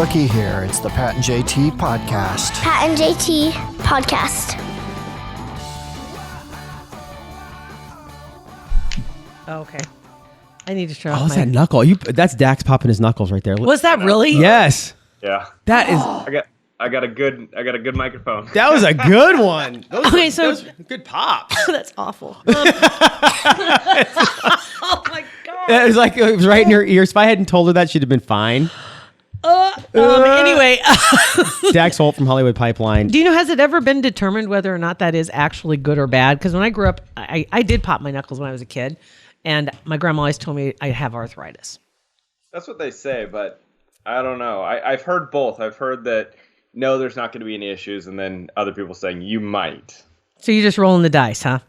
Looky here, it's the Pat and JT podcast. Pat and JT podcast. Oh, okay. I need to try. Oh, that knuckle. That's Dax popping his knuckles right there. Was that really? Yes. Yeah. That is. I got a good microphone. That was a good one. So good pops. That's awful. Oh my god. It was right in her ears. If I hadn't told her that, she'd have been fine. Anyway, Dax Holt from Hollywood Pipeline. do you know, has it ever been determined whether or not that is actually good or bad? Because when I grew up, I did pop my knuckles when I was a kid, and my grandma always told me I have arthritis. That's what they say, but I don't know. I've heard both. I've heard that no, there's not going to be any issues, and then other people saying you might. So you're just rolling the dice, huh?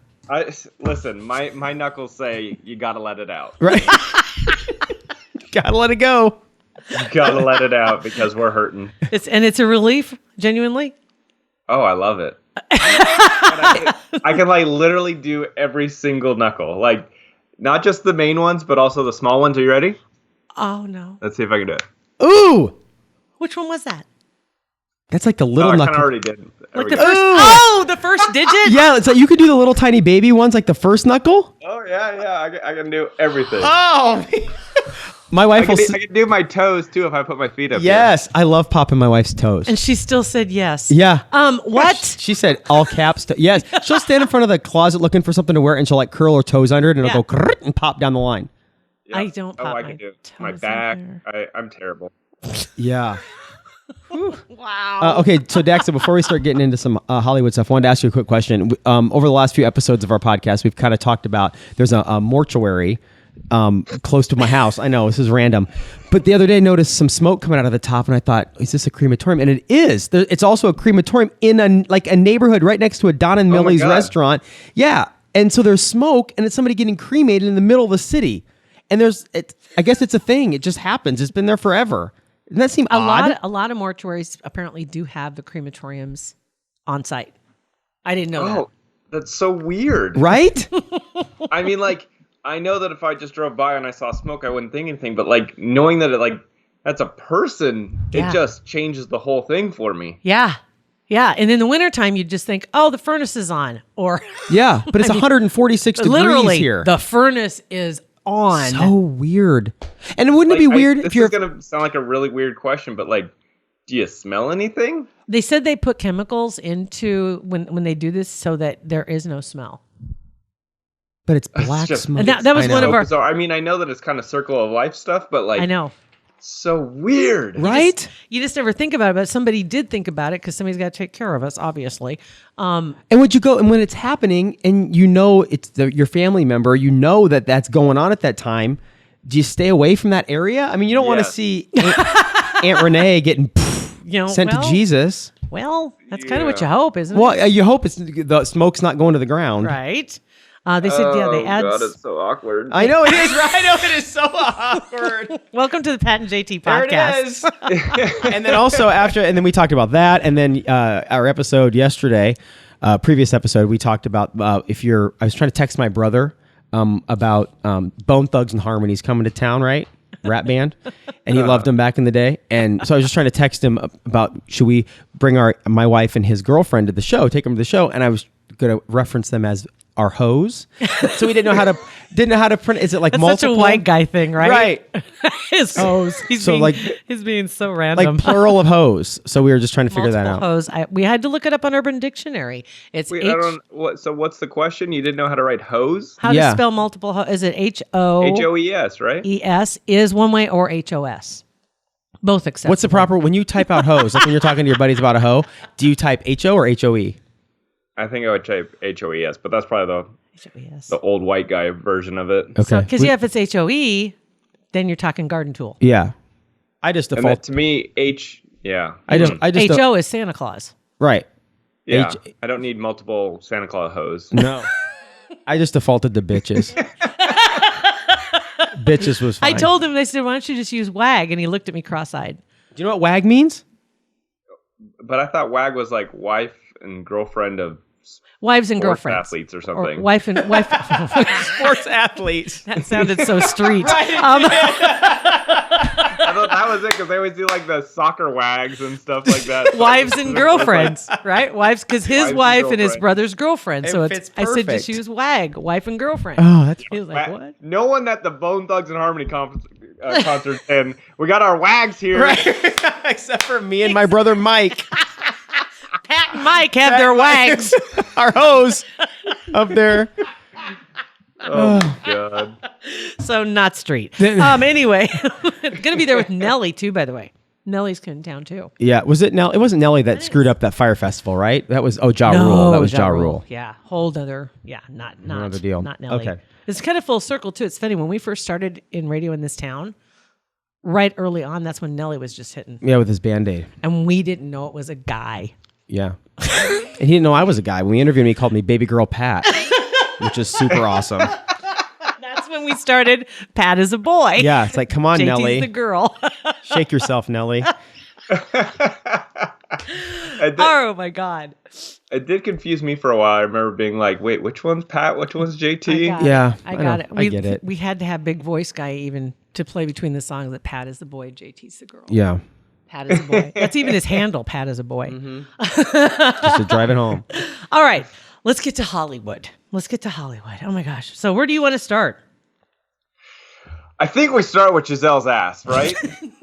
Listen, my knuckles say you got to let it out. Right. Gotta let it go. You got to let it out because we're hurting. It's a relief, genuinely. Oh, I love it. I can literally do every single knuckle. Not just the main ones, but also the small ones. Are you ready? Oh, no. Let's see if I can do it. Ooh. Which one was that? That's like the little I knuckle. kind of already did. Like the first, the first digit? Yeah, it's like you could do the little tiny baby ones, like the first knuckle. Oh, yeah. I can do everything. Oh, my wife I can do my toes, too, if I put my feet up. Yes, I love popping my wife's toes. And she still said yes. Yeah. What? She said all caps. Yes. She'll stand in front of the closet looking for something to wear, and she'll curl her toes under it, and it'll go krrrt and pop down the line. Yeah. I don't pop I my can do it. toes My back. either. I'm terrible. Yeah. Wow. Okay, so Dax, before we start getting into some Hollywood stuff, I wanted to ask you a quick question. Over the last few episodes of our podcast, we've kind of talked about there's a mortuary close to my house. I know this is random, but the other day I noticed some smoke coming out of the top, and I thought, is this a crematorium? And it is. It's also a crematorium in a neighborhood right next to a Don and Millie's restaurant. Yeah, and so there's smoke, and it's somebody getting cremated in the middle of the city. And I guess it's a thing. It just happens. It's been there forever. Doesn't that seem odd? A lot of mortuaries apparently do have the crematoriums on site. I didn't know that. Oh, that's so weird. Right? I mean, I know that if I just drove by and I saw smoke, I wouldn't think anything. But knowing that that's a person, it just changes the whole thing for me. Yeah. Yeah. And in the wintertime, you'd just think, oh, the furnace is on. Or yeah, but it's 146 degrees literally, here. The furnace is on. So weird. And wouldn't it be weird if you're... This is going to sound like a really weird question, but do you smell anything? They said they put chemicals into when they do this so that there is no smell. But it's black smoke. And that was one of our... So, I mean, I know that it's kind of circle of life stuff, but I know. So weird. Right? You just never think about it, but somebody did think about it because somebody's got to take care of us, obviously. And would you go, and when it's happening and it's your family member, that's going on at that time, do you stay away from that area? I mean, you don't want to see Aunt Renee getting sent to Jesus. Well, that's kind of what you hope, isn't it? Well, you hope the smoke's not going to the ground. Right. They said, they add... Oh, God, it's so awkward. I know it is, right? I know it is so awkward. Welcome to the Pat and JT podcast. There it is. And then also and then we talked about that, and then our episode yesterday, previous episode, we talked about I was trying to text my brother about Bone Thugs and Harmony's coming to town, right? Rap band, and he loved them back in the day, and so I was just trying to text him about should we bring my wife and his girlfriend to the show, take them to the show, and I was going to reference them as our hoes. So we didn't know how to print. Is it like That's multiple? such a white guy thing, right? Right. His hoes. He's being so random. Like plural of hoes. So we were just trying to figure that out. Hoes. We had to look it up on Urban Dictionary. It's so what's the question? You didn't know how to write hose? How to spell multiple hoes? Is it H-O-E-S, right? E-S is one way, or H-O-S. Both acceptable. What's the proper, when you type out hose, like when you're talking to your buddies about a hoe, do you type H-O or H-O-E? I think I would type H-O-E-S, but that's probably the old white guy version of it. Okay. Because if it's H-O-E, then you're talking garden tool. Yeah. I just default. And to me, yeah. H-O is Santa Claus. Right. Yeah. I don't need multiple Santa Claus hose. No. I just defaulted to bitches. Bitches was fine. I told him, they said, why don't you just use WAG? And he looked at me cross-eyed. Do you know what WAG means? But I thought WAG was like wife and girlfriend of wives and girlfriends, athletes or something. Or wife sports athletes. That sounded so street. I thought that was it because they always do like the soccer wags and stuff like that. Wives and girlfriends, right? Wives, because his Wives and wife and his girlfriend. brot's girlfriend. It So fits I said perfect. just use wag, wife and girlfriend. Oh, that's He was like, what? No one at the Bone Thugs and Harmony concert, and we got our wags here. right. Except for me and my brother Mike. Pat and Mike have their wags. Our hose up there. Oh my god. So not street. Anyway, gonna be there with Nelly too. By the way, Nelly's in town too. Yeah, was it Nelly? It wasn't Nelly that screwed up that Fire Festival, right? That was Ja Rule. That was Ja Rule. Yeah, whole other. Yeah, not Another deal. Not Nelly. Okay. It's kind of full circle too. It's funny when we first started in radio in this town. Right early on, that's when Nelly was just hitting, Yeah, with his Band-Aid. and we didn't know it was a guy. Yeah. And he didn't know I was a guy. When we interviewed him, he called me Baby Girl Pat, which is super awesome. That's when we started. Pat is a boy. Yeah, it's like, come on, JT's Nelly. the girl. Shake yourself, Nelly. Oh my God. It did confuse me for a while. I remember being like, wait, which one's Pat? Which one's JT? Yeah, I I got know. it. I get it. We had to have big voice guy even to play between the songs that Pat is the boy, JT's the girl. Yeah. Pat is a boy. That's even his handle, Pat is a boy. Just to drive it home. All right. Let's get to Hollywood. Oh my gosh. So where do you want to start? I think we start with Giselle's ass, right?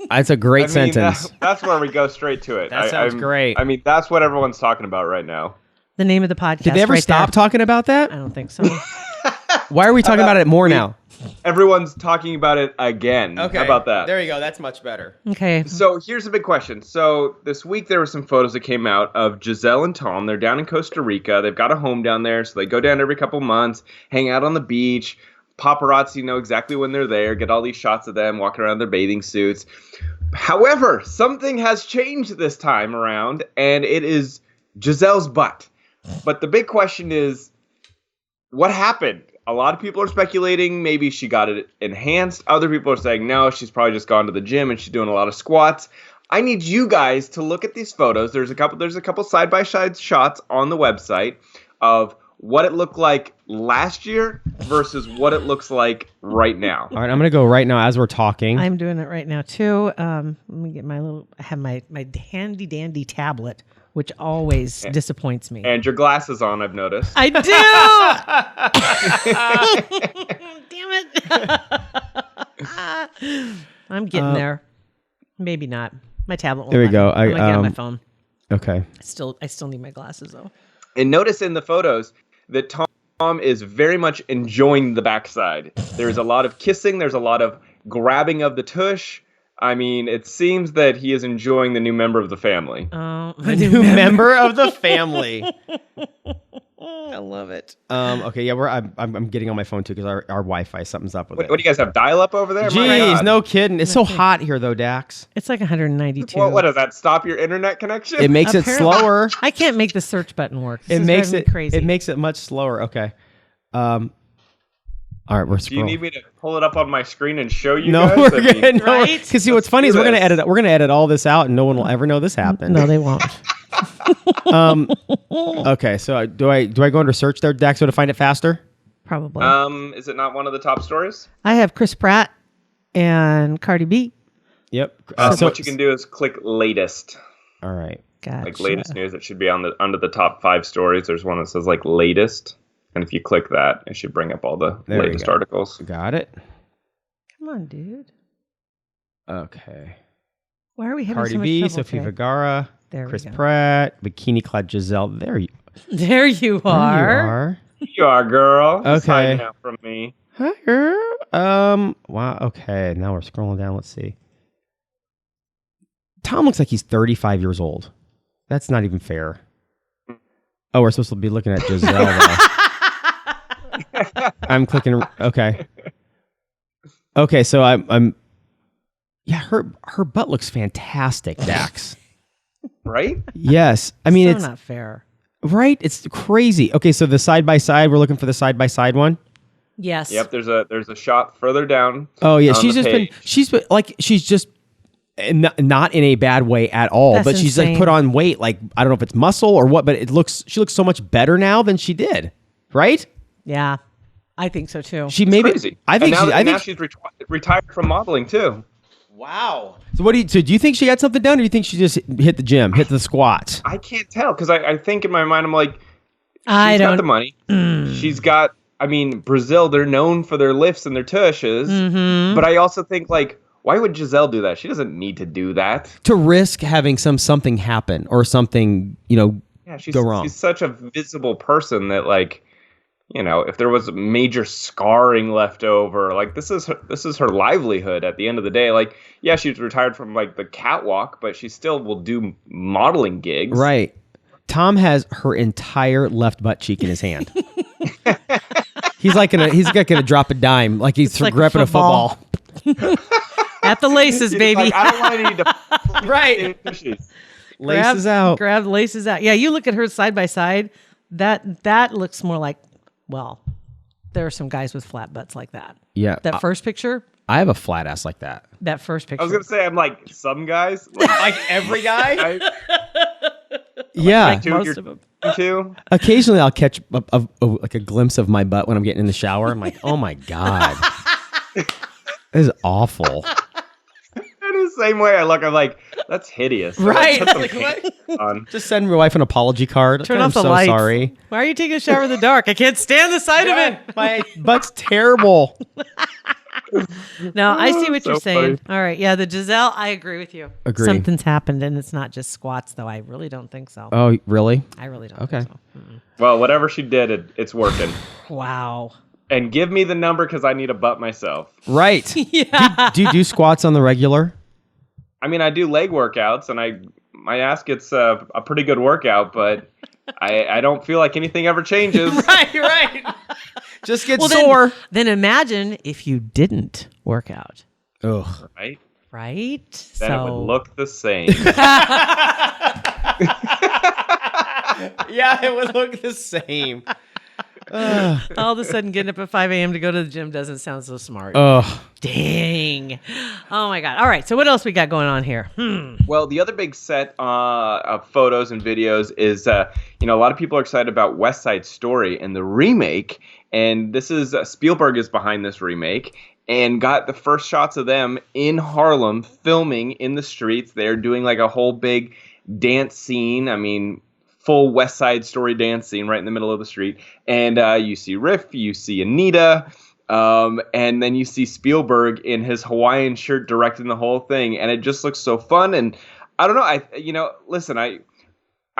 That's a great I mean, sentence. that's where we go straight to it. That sounds great. I mean, that's what everyone's talking about right now. The name of the podcast. Did they ever right stop there. talking about that? I don't think so. Why are we talking about it more now? Everyone's talking about it again. How about that? There you go. That's much better. Okay. So here's a big question. So this week there were some photos that came out of Gisele and Tom. They're down in Costa Rica. They've got a home down there, so they go down every couple months, hang out on the beach. Paparazzi know exactly when they're there, get all these shots of them walking around in their bathing suits. However, something has changed this time around, and it is Giselle's butt. But the big question is, what happened? A lot of people are speculating maybe she got it enhanced. Other people are saying no, she's probably just gone to the gym and she's doing a lot of squats. I need you guys to look at these photos. There's a couple side-by-side shots on the website of what it looked like last year versus what it looks like right now. All right, I'm going to go right now as we're talking. I'm doing it right now too. Let me get I have my handy dandy tablet, which always disappoints me. And your glasses on, I've noticed. I do. Damn it. I'm getting there. Maybe not. My tablet won't There we let go. me. I'm gonna get on my phone. Okay. I still need my glasses though. And notice in the photos that Tom is very much enjoying the backside. There's a lot of kissing. There's a lot of grabbing of the tush. I mean, it seems that he is enjoying the new member of the family. The new member of the family. I love it. Okay, yeah, I'm getting on my phone too because our Wi-Fi, something's up with it. What do you guys have, dial-up over there? My Jeez, God. no kidding. It's so hot here though, Dax. It's like 192. What does that, stop your internet connection? It makes it Apparently. slower. I can't make the search button work. This It is makes driving it me crazy. It makes it much slower. Okay. All right, we're Do you scrolling. need me to pull it up on my screen and show you No, guys? we're I mean, good. No, Right? because see, what's funny is do we're gonna this. edit. We're gonna edit all this out, and no one will ever know this happened. No, they won't. Okay, so do I go under search there, Daxo, to find it faster? Probably. Is it not one of the top stories? I have Chris Pratt and Cardi B. Yep. So what you can do is click latest. All right. Gotcha. Like latest news. It should be on under the top 5 stories. There's one that says like latest. And if you click that, it should bring up all the There you latest go. articles. Got it. Come on, dude. Okay. Why are we having Cardi so much B, trouble Sofia today? Vergara, There we Chris go. Pratt, bikini clad Giselle. There you There you there are. You are, girl. Just Okay. hiding out from me. Hi, girl. Wow. Okay. Now we're scrolling down. Let's see. Tom looks like he's 35 years old. That's not even fair. Oh, we're supposed to be looking at Giselle. Though. I'm clicking. Okay. Okay. So I'm. Yeah, her butt looks fantastic, Dax. Right? Yes. I mean, So it's not fair. right. It's crazy. Okay. So the side by side, we're looking for the side by side one. Yes. Yep, there's a shot further down. Oh yeah, on she's the just page. she's just not in a bad way at all, That's but she's like insane. put on weight. Like I don't know if it's muscle or what, but she looks so much better now than she did. Right? Yeah. I think so too. She maybe Crazy. I think and now, she, I now think she's retired from modeling too. Wow. So do you think she had something done, or do you think she just hit the gym, hit the squats? I can't tell because I think in my mind I'm like, she's I got don't. the money. She's got. I mean, Brazil, they're known for their lifts and their tushes. But I also think like, why would Gisele do that? She doesn't need to do that. To risk having something happen or something, go wrong. She's such a visible person that like, if there was major scarring left over, like this is her livelihood at the end of the day. Like, yeah, she's retired from like the catwalk, but she still will do modeling gigs. Right. Tom has her entire left butt cheek in his hand. He's gonna drop a dime like he's like a grabbing a football. At the laces, She's baby. like, I don't want any to Right. Laces out. Grab the laces out. Yeah, you look at her side by side. That looks more like, well, there are some guys with flat butts like that. Yeah. That first picture. I have a flat ass like that. That first picture. I was gonna say I'm like some guys, like every guy. Like Two, most you're of them. two. Occasionally, I'll catch like a glimpse of my butt when I'm getting in the shower. I'm like, oh my god, this is awful. In the same way I look, I'm like, that's hideous. Right. Put some Like, pants on. Just send my wife an apology card. Turn I'm off the so lights. sorry. Why are you taking a shower in the dark? I can't stand the sight of it. My butt's terrible. No, I see what So you're saying. funny. All right. Yeah, the Gisele, I agree with you. Agree. Something's happened, and it's not just squats, though. I really don't think so. Oh, really? I really don't Okay. think so. Well, whatever she did, it's working. Wow. And give me the number because I need a butt myself. Right. Yeah. Do you do squats on the regular? I mean, I do leg workouts, and my ass gets a pretty good workout, but I don't feel like anything ever changes. Right. Just get Well, sore. then imagine if you didn't work out, Ugh. Right? right? Then it would look the same. Yeah, it would look the same. all of a sudden getting up at 5 a.m. to go to the gym doesn't sound so smart. Ugh. Dang. Oh my God. All right. So what else we got going on here? Well, the other big set of photos and videos is, a lot of people are excited about West Side Story and the remake. And this is Spielberg is behind this remake and got the first shots of them in Harlem filming in the streets. They're doing like a whole big dance scene. I mean, full West Side Story dance scene right in the middle of the street. And you see Riff, you see Anita. And then you see Spielberg in his Hawaiian shirt directing the whole thing, and it just looks so fun. And I don't know, listen, I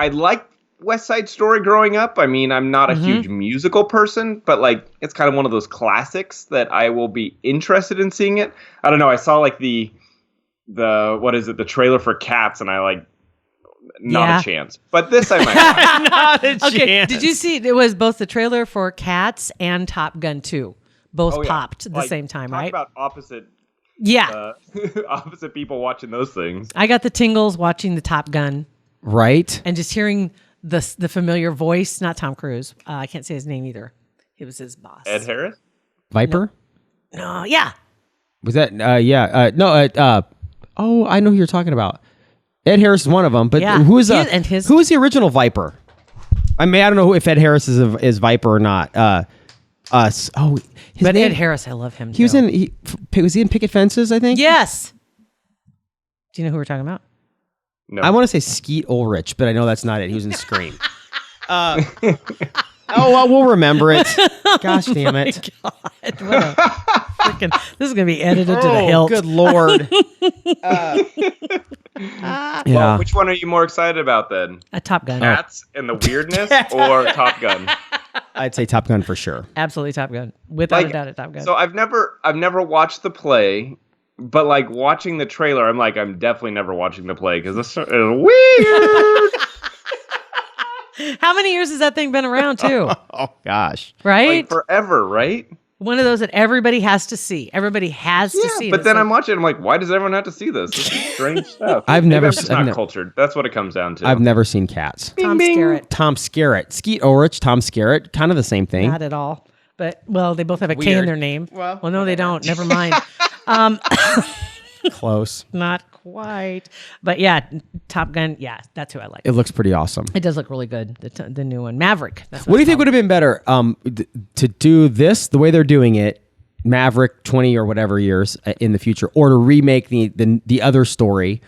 liked West Side Story growing up. I mean, I'm not a huge musical person, but like it's kind of one of those classics that I will be interested in seeing it. I don't know. I saw like the trailer for Cats, and I like not a chance. But this I might. Not a Okay. chance. Did you see it was both the trailer for Cats and Top Gun 2? Both Oh, yeah. popped at the Like, same time, talk right? about opposite opposite people watching those things. I got the tingles watching the Top Gun Right? and just hearing the familiar voice. Not Tom Cruise. I can't say his name either. It was his boss. Ed Harris? Viper? No, yeah. Was that? Yeah. No. Oh, I know who you're talking about. Ed Harris is one of them, but Yeah. who is His- who is the original Viper? I mean, I don't know if Ed Harris is Viper or not. His But name, Ed Harris, I love him. He was in. Was he in Picket Fences? I think. Yes. Do you know who we're talking about? No. I want to say Skeet Ulrich, but I know that's not it. He was in Scream. Oh, well, we'll remember it. Gosh damn it! God, what a freaking! This is gonna be edited to the Oh, hilt. good lord! Well, Yeah. which one are you more excited about then? A Top Gun. Cats and the weirdness or Top Gun? I'd say Top Gun for sure. Absolutely Top Gun. Without a doubt, a Top Gun. So I've never watched the play, but like watching the trailer, I'm like, I'm definitely never watching the play because this is weird. How many years has that thing been around too? Oh gosh! Right? Like forever, right? One of those that everybody has to see. Everybody has to see. But It's then like- I'm watching. I'm like, why does everyone have to see this? This is strange stuff. I've Maybe never I'm just I've not never- cultured. That's what it comes down to. I've never seen Cats. Tom Skerritt. Tom Skerritt, Skeet Ulrich, Tom Skerritt, kind of the same thing. Not at all. But well, they both have a K in Weird. their name. Well, No, they don't. Never mind. Close. Not quite. But yeah, Top Gun. Yeah, that's who I like. It looks pretty awesome. It does look really good. The new one, Maverick. That's What do you think would have been better? To do this the way they're doing it Maverick 20 or whatever years in the future, or to remake the other story,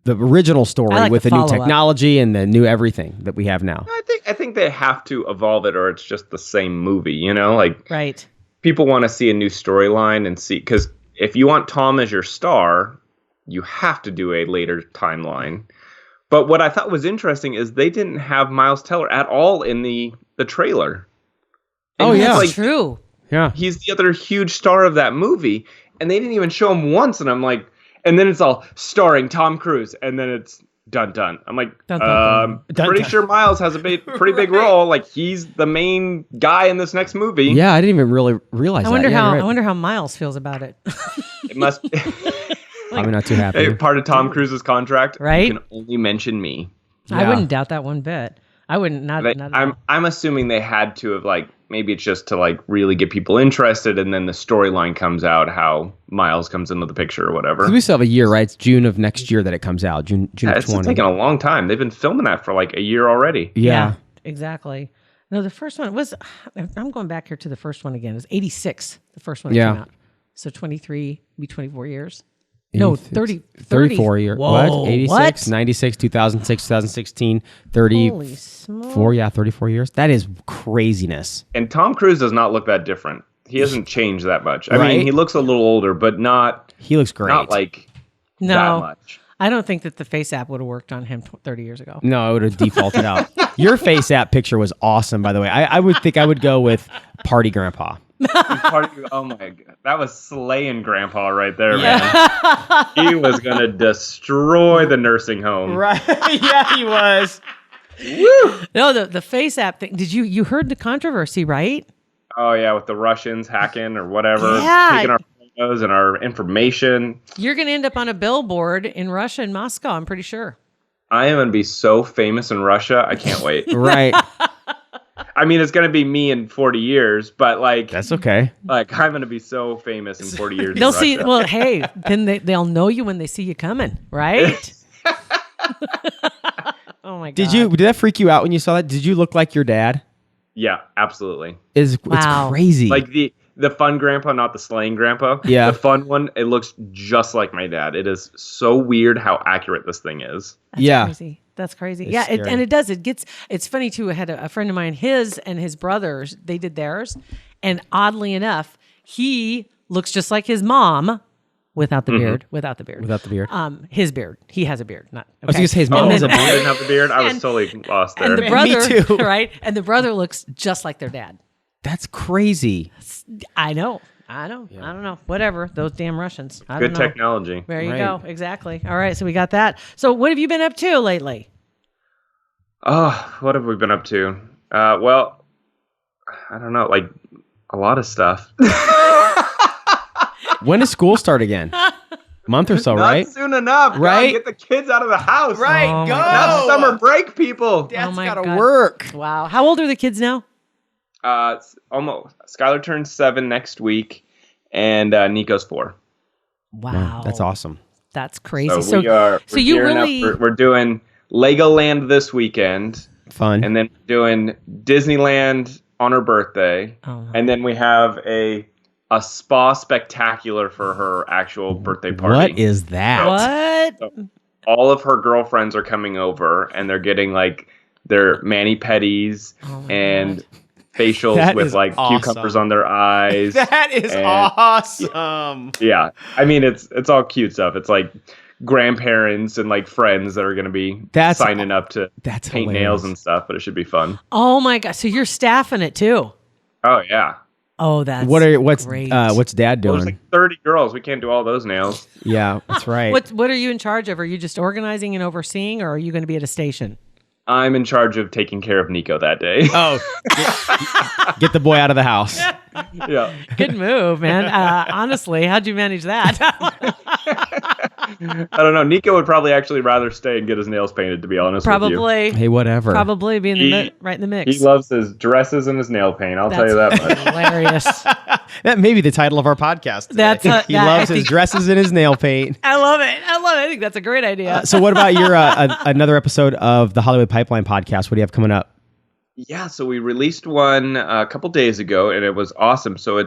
the original story I like with the the new follow-up. technology and the new everything that we have now. I think they have to evolve it, or it's just the same movie. You know, like Right. people want to see a new storyline and see, because if you want Tom as your star, you have to do a later timeline. But what I thought was interesting is they didn't have Miles Teller at all in the trailer. And Oh, he's yeah. That's true. Yeah. He's the other huge star of that movie, and they didn't even show him once. And I'm like, and then it's all starring Tom Cruise, and then it's dun dun. I'm like, Dun, dun, dun. pretty sure Miles has a pretty big role. Like he's the main guy in this next movie. Yeah, I didn't even really realize I wonder that. Yeah, how you're right. I wonder how Miles feels about it. It must be Probably not too happy. part of Tom Cruise's contract. Right? You can only mention me. I Yeah. wouldn't doubt that one bit. I wouldn't not at all. I'm assuming they had to have, like, maybe it's just to like really get people interested, and then the storyline comes out how Miles comes into the picture or whatever. 'Cause we still have a year, right? It's June of next year that it comes out. June of It's 20. taken a long time. They've been filming that for like a year already. Yeah. Exactly. No, the first one was, I'm going back here to the first one again. It was 86, the first one that Yeah. came out. So 23, be 24 years. No, 30. 34 years. Whoa, What? 86, what? 96, 2006, 2016, 34. Holy smoke. Yeah, 34 years. That is craziness. And Tom Cruise does not look that different. He hasn't changed that much. I Right? mean, he looks a little older, but not He looks great. not like that No, much. I don't think that the Face app would have worked on him 30 years ago. No, I would have defaulted out. Your face app picture was awesome, by the way. I would think I would go with Party Grandpa. Oh my god, that was slaying Grandpa right there, man. He was gonna destroy the nursing home. Right. Yeah, he was. No, the Face app thing. Did you heard the controversy, right? Oh yeah, with the Russians hacking or whatever, Yeah. taking our photos and our information. You're going to end up on a billboard in Russia and Moscow, I'm pretty sure. I am gonna be so famous in Russia. I can't wait. Right. I mean, it's gonna be me in 40 years, but like, That's okay. like I'm gonna be so famous in 40 years. They'll in see. Russia. Well, hey, then they'll know you when they see you coming, right? Oh my god! Did that freak you out when you saw that? Did you look like your dad? Yeah, absolutely. It's Wow. crazy. Like the fun grandpa, not the slaying grandpa. Yeah. The fun one, it looks just like my dad. It is so weird how accurate this thing is. That's yeah. crazy. That's crazy. It's Yeah, scary. and it does. It's funny too. I had a friend of mine, his and his brothers. They did theirs, and oddly enough, he looks just like his mom. Without the beard. Without the beard. Without the beard. His beard. He has a beard. Not. I was okay. going to say his And mom then- has a I beard. didn't have the beard. I was totally lost there. And the Me brother, too. right? And the brother looks just like their dad. That's crazy. I know. I don't know. Whatever. Those damn Russians. I Good don't know. technology. There you Right. go. Exactly. All right. So we got that. So what have you been up to lately? Oh, what have we been up to? Well, I don't know, like a lot of stuff. When does school start again? Month or so, Not right? soon enough. God, Right? get the kids out of the house. Oh my go. That's summer break, people. That's my gotta God. work. Wow. How old are the kids now? It's almost. Skylar turns 7 next week, and Nico's 4. Wow. That's awesome. That's crazy. So we're you gearing up. really We're doing Legoland this weekend, Fun. and then doing Disneyland on her birthday, Oh. and then we have a spa spectacular for her actual birthday party. What is that? what? All of her girlfriends are coming over, and they're getting like their mani-pedis Oh my and facials That with is like awesome. cucumbers on their eyes. That is And- awesome. Yeah, I mean it's all cute stuff. It's like grandparents and like friends that are going to be That's- signing up to that's paint hilarious. nails and stuff, but it should be fun. Oh my god. So you're staffing it too. Oh yeah, Oh, that's What's great. what's dad well, doing? there's like 30 girls. We can't do all those nails. Yeah, that's right. What are you in charge of? Are you just organizing and overseeing, or are you going to be at a station? I'm in charge of taking care of Nico that day. Oh, get the boy out of the house. Yeah. Good move, man. Honestly, how'd you manage that? I don't know. Nico would probably actually rather stay and get his nails painted, to be honest with you. Probably, Hey, whatever. probably be in the right in the mix. He loves his dresses and his nail paint. I'll tell you that much. Hilarious. That may be the title of our podcast. Today. That's he I loves his think- dresses and his nail paint. I love it. I think that's a great idea. So, what about your another episode of the Hollywood Pipeline podcast? What do you have coming up? Yeah, so we released one a couple days ago, and it was awesome. So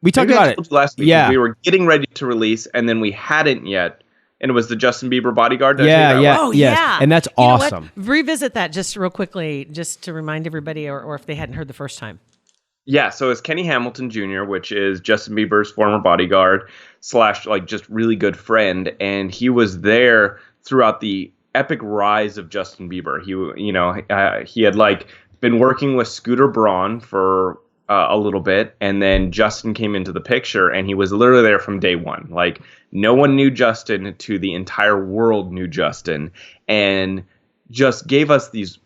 We talked Maybe I about told it you last week. Yeah. We were getting ready to release, and then we hadn't yet. And it was the Justin Bieber bodyguard. Did I tell you that one? Oh, yes. yeah. And that's You know what? awesome. Revisit that just real quickly, just to remind everybody, or if they hadn't heard the first time. Yeah, so it's Kenny Hamilton Jr., which is Justin Bieber's former bodyguard / like just really good friend, and he was there throughout the epic rise of Justin Bieber. He had like been working with Scooter Braun for a little bit, and then Justin came into the picture, and he was literally there from day one. Like no one knew Justin to the entire world knew Justin, and just gave us these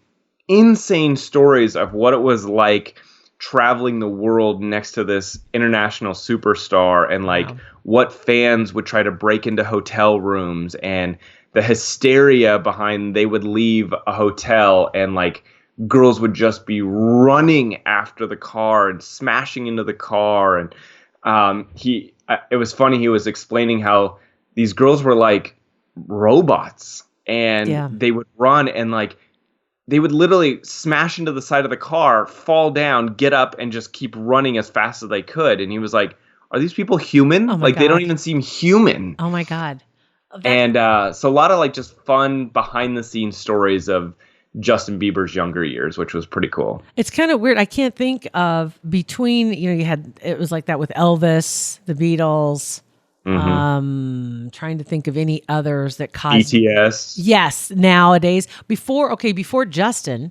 insane stories of what it was like traveling the world next to this international superstar, and like what fans would try to break into hotel rooms, and the hysteria behind they would leave a hotel and like girls would just be running after the car and smashing into the car. And it was funny. He was explaining how these girls were like robots, and they would run, and like they would literally smash into the side of the car, fall down, get up, and just keep running as fast as they could. And he was like, are these people human? Like, they don't even seem human. Oh, my God. And so a lot of like just fun behind the scenes stories of Justin Bieber's younger years, which was pretty cool. It's kind of weird. I can't think of between, it was like that with Elvis, the Beatles. Trying to think of any others that caused BTS. Yes, nowadays. Before Justin,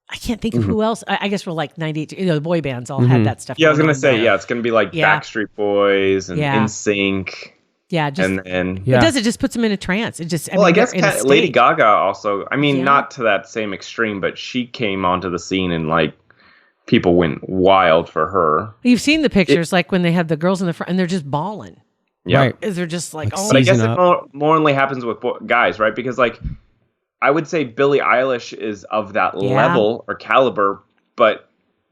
I can't think of who else. I guess we're like 98. The boy bands all had that stuff. Yeah, I was going gonna on say, there. it's gonna be like Backstreet Boys and NSYNC. Yeah, just and it does. It just puts them in a trance. It just. I guess they're in a Lady state. Gaga also. I mean, not to that same extreme, but she came onto the scene and like people went wild for her. You've seen the pictures, like when they have the girls in the front and they're just bawling. Yeah. Right. They're just like, oh. But I guess it more only happens with guys, right? Because like, I would say Billie Eilish is of that level or caliber, but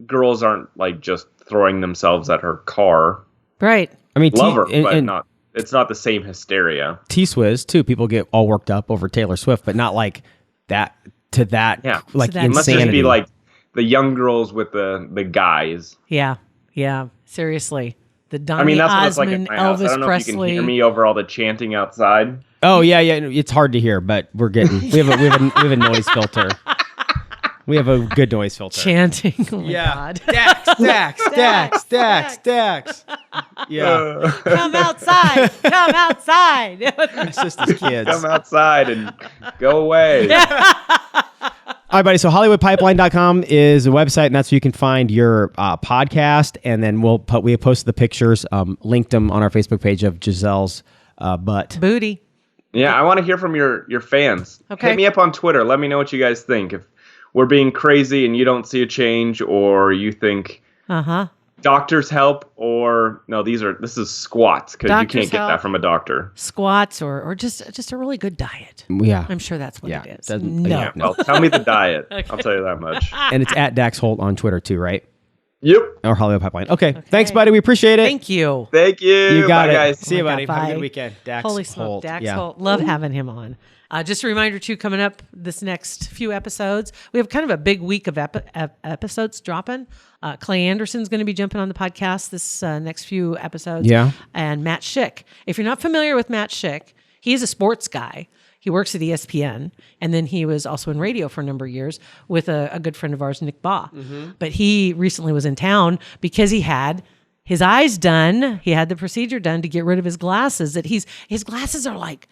girls aren't like just throwing themselves at her car. Right. I mean, Love her, but not. It's not the same hysteria. T-Swizz too. People get all worked up over Taylor Swift, but not like that to that. Yeah. Like To that It must just insanity. be like the young girls with the guys. Yeah. Yeah. Seriously. The Donny I mean, that's what it's like Osmond, at my house. I Elvis don't know if you can Presley. hear me over all the chanting outside. Oh yeah. It's hard to hear, but we have a noise filter. We have a good noise filter. Chanting. Oh my God. Dax. Yeah. Come outside. Come outside. It's just his kids. Come outside and go away. All right, buddy. So HollywoodPipeline.com is a website, and that's where you can find your podcast. And then we have posted the pictures, linked them on our Facebook page of Gisele's butt. Booty. Yeah, I want to hear from your fans. Okay. Hit me up on Twitter. Let me know what you guys think. If we're being crazy and you don't see a change, or you think doctors help, or no, this is squats because you Doctors can't get help. that from a doctor. Squats or just a really good diet. Yeah. I'm sure that's what it is. doesn't- No. yeah. Well, tell me the diet. I'll tell you that much. And it's at Dax Holt on Twitter too, right? Yep. Or Hollywood Pipeline. Okay. Thanks, buddy. We appreciate it. Thank you. Thank you. You got Bye, it. guys. See you, Oh my buddy. God, Have a bye. good weekend. Dax Holy smoke, Holt. Dax Yeah. Holt. Love having him on. Just a reminder, too, coming up this next few episodes, we have kind of a big week of episodes dropping. Clay Anderson's going to be jumping on the podcast this next few episodes. Yeah. And Matt Schick. If you're not familiar with Matt Schick, he's a sports guy. He works at ESPN, and then he was also in radio for a number of years with a good friend of ours, Nick Baugh. But he recently was in town because he had his eyes done. He had the procedure done to get rid of his glasses. His glasses are like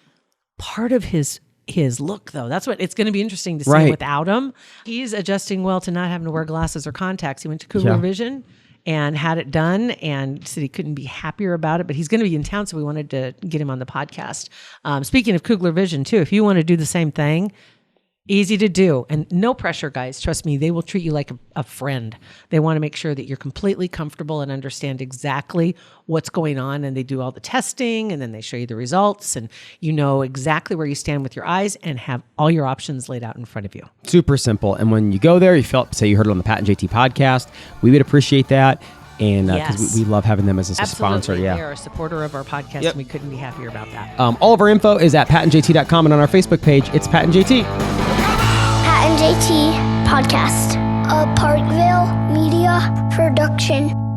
part of his look, though. That's what it's going to be interesting to see Right. without him. He's adjusting well to not having to wear glasses or contacts. He went to Kugler Vision and had it done and said he couldn't be happier about it, but he's going to be in town, so we wanted to get him on the podcast. Speaking of Kugler Vision, too, if you want to do the same thing, easy to do and no pressure, guys. Trust me, they will treat you like a friend. They want to make sure that you're completely comfortable and understand exactly what's going on, and they do all the testing, and then they show you the results, and you know exactly where you stand with your eyes and have all your options laid out in front of you. Super simple. And when you go there, say you heard it on the Pat and JT podcast, we would appreciate that. And because Yes. we love having them as a Absolutely. sponsor. They Yeah. are a supporter of our podcast, and we couldn't be happier about that. All of our info is at patandjt.com, and on our Facebook page, it's Pat and JT. Pat and JT Podcast, a Parkville Media Production.